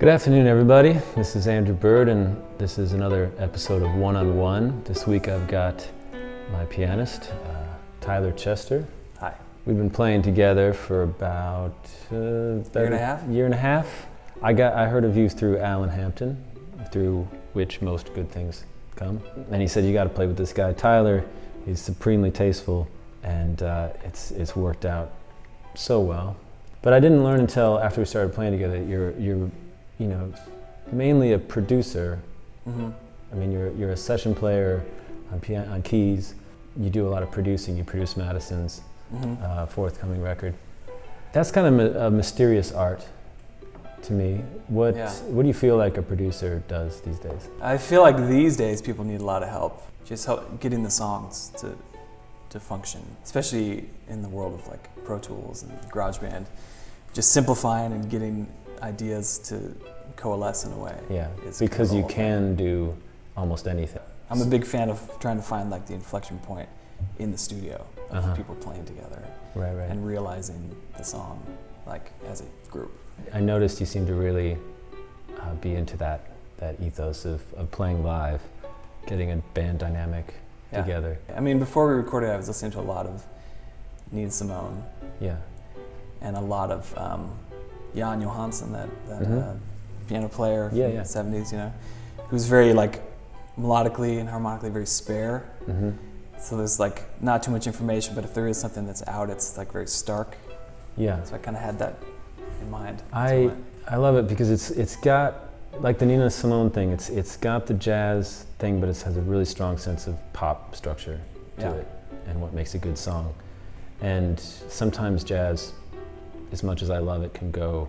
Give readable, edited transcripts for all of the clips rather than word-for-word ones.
Good afternoon, everybody. This is Andrew Bird, and this is another episode of One on One. This week I've got my pianist, Tyler Chester. Hi. We've been playing together for about year and a half. Year and a half. I heard of you through Alan Hampton, through which most good things come. And he said, you got to play with this guy, Tyler. He's supremely tasteful, and it's worked out so well. But I didn't learn until after we started playing together. You're mainly a producer. Mm-hmm. I mean, you're a session player on keys. You do a lot of producing. You produce Madison's forthcoming record. That's kind of a mysterious art to me. What do you feel like a producer does these days? I feel like these days people need a lot of help. Just help getting the songs to function, especially in the world of like Pro Tools and GarageBand. Just simplifying and getting ideas to coalesce in a way. Yeah, because you can do almost anything. I'm a big fan of trying to find like the inflection point in the studio of people playing together, right, and realizing the song like as a group. I noticed you seem to really be into that ethos of playing live, getting a band dynamic together. I mean, before we recorded, I was listening to a lot of Nina Simone. Yeah. And a lot of Jan Johansson, that piano player from the 70s, who's very like melodically and harmonically very spare. Mm-hmm. So there's like not too much information, but if there is something that's out, it's like very stark. Yeah. So I kind of had that in mind. I love it because it's got like the Nina Simone thing. It's got the jazz thing, but it has a really strong sense of pop structure to it, and what makes a good song. And sometimes jazz, as much as I love it, can go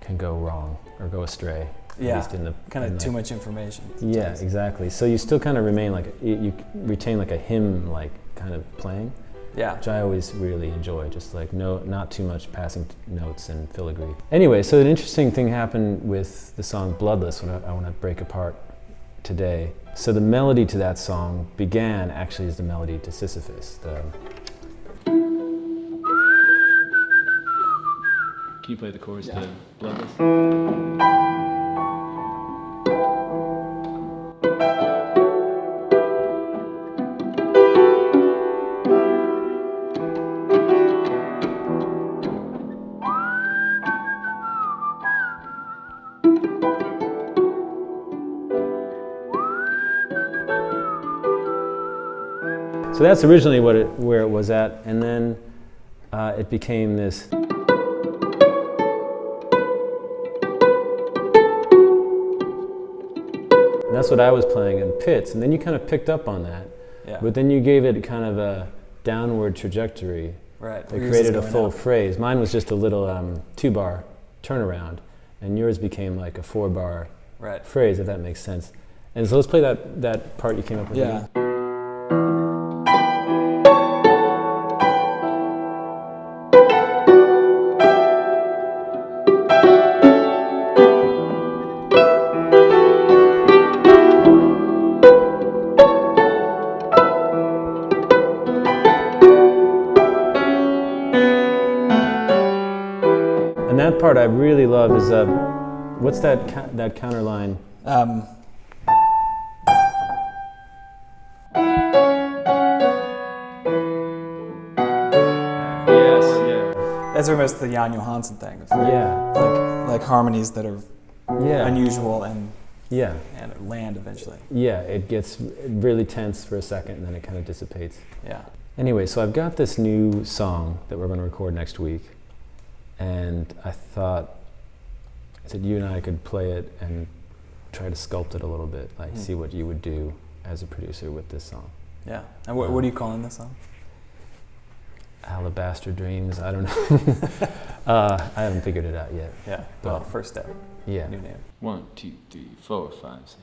wrong or go astray. Yeah, at least in the kind of too much information. Yeah, exactly. So you still kind of remain like you retain like a hymn like kind of playing. Yeah, which I always really enjoy. Just like not too much passing notes and filigree. Anyway, so an interesting thing happened with the song "Bloodless," what I want to break apart today. So the melody to that song began actually as the melody to Sisyphus. Can you play the chorus to Bloodless? So that's originally where it was at, and then it became this. That's what I was playing in pits, and then you kind of picked up on that. Yeah. But then you gave it kind of a downward trajectory. Right. That created a full phrase. Mine was just a little 2-bar turnaround, and yours became like a 4-bar phrase, if that makes sense. And so let's play that part you came up with. Yeah. That part I really love is what's that counter line? Yes, yeah. That's almost the Jan Johansson thing. Yeah. Like harmonies that are unusual and land eventually. Yeah, it gets really tense for a second and then it kind of dissipates. Yeah. Anyway, so I've got this new song that we're going to record next week. And I thought that you and I could play it and try to sculpt it a little bit, like see what you would do as a producer with this song. Yeah. And what are you calling this song? Alabaster Dreams, I don't know. I haven't figured it out yet. Yeah, well, first step. Yeah. New name. 1, 2, 3, 4, 5, 6.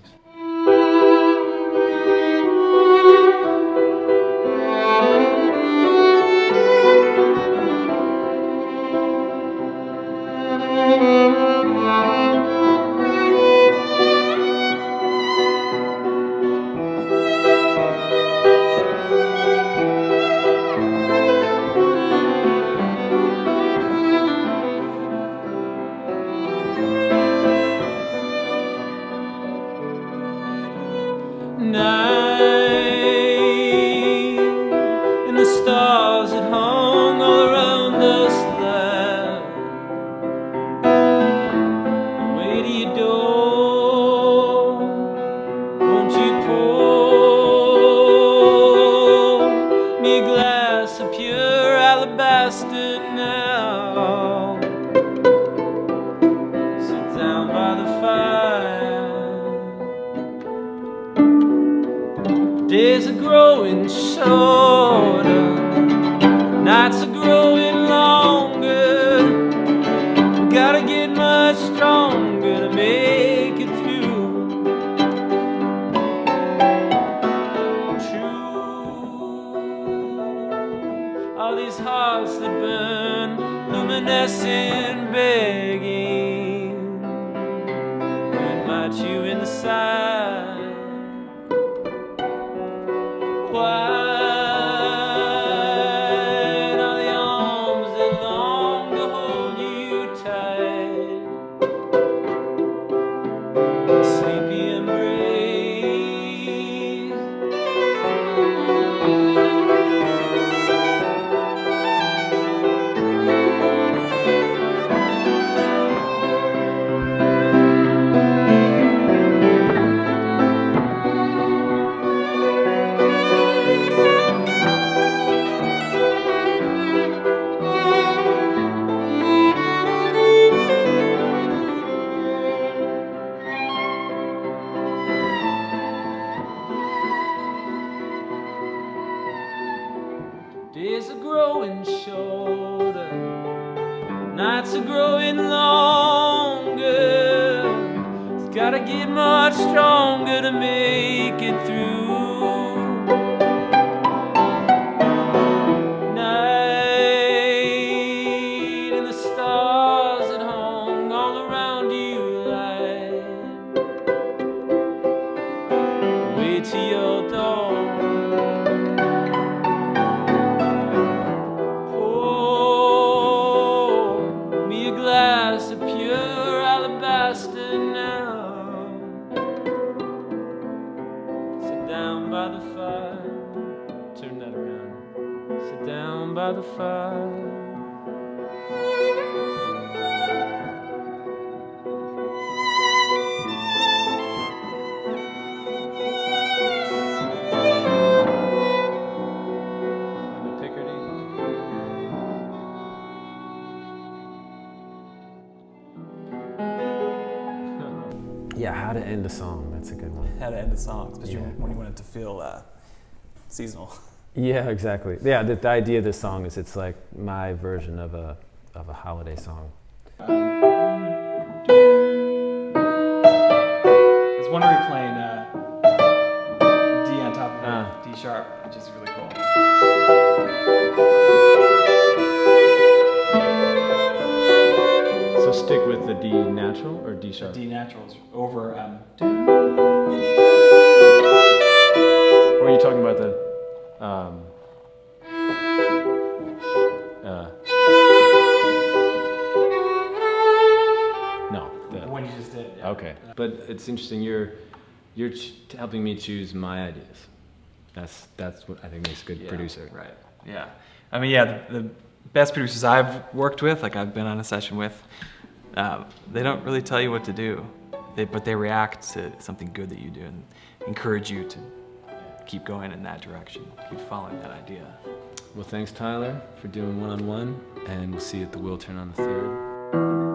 shorter, nights are growing longer. Gotta get much stronger to make it through. All these hearts that burn, luminescent, begging to invite you inside. Wide are the arms that long to hold you tight. A sleepy embrace. Days are growing shorter, nights are growing longer. It's gotta get much stronger to make it through. Night and the stars that hung all around you light. Wait till your dawn. Glass of pure alabaster now. Sit down by the fire. Turn that around. Sit down by the fire. Yeah, how to end a song. That's a good one. How to end a song, especially when you want it to feel seasonal. Yeah, exactly. Yeah, the idea of this song is it's like my version of a holiday song. There's one where you're playing D on top of D sharp, which is really cool. So stick with the D natural or D sharp? D natural is over. Or are you talking about the? No. The one you just did. Yeah. Okay, but it's interesting. You're helping me choose my ideas. That's what I think makes a good producer. Right. Yeah. I mean, yeah, the best producers I've worked with, like I've been on a session with, they don't really tell you what to do, but they react to something good that you do and encourage you to keep going in that direction, keep following that idea. Well, thanks, Tyler, for doing one-on-one, and we'll see you at the Wiltern on the 3rd.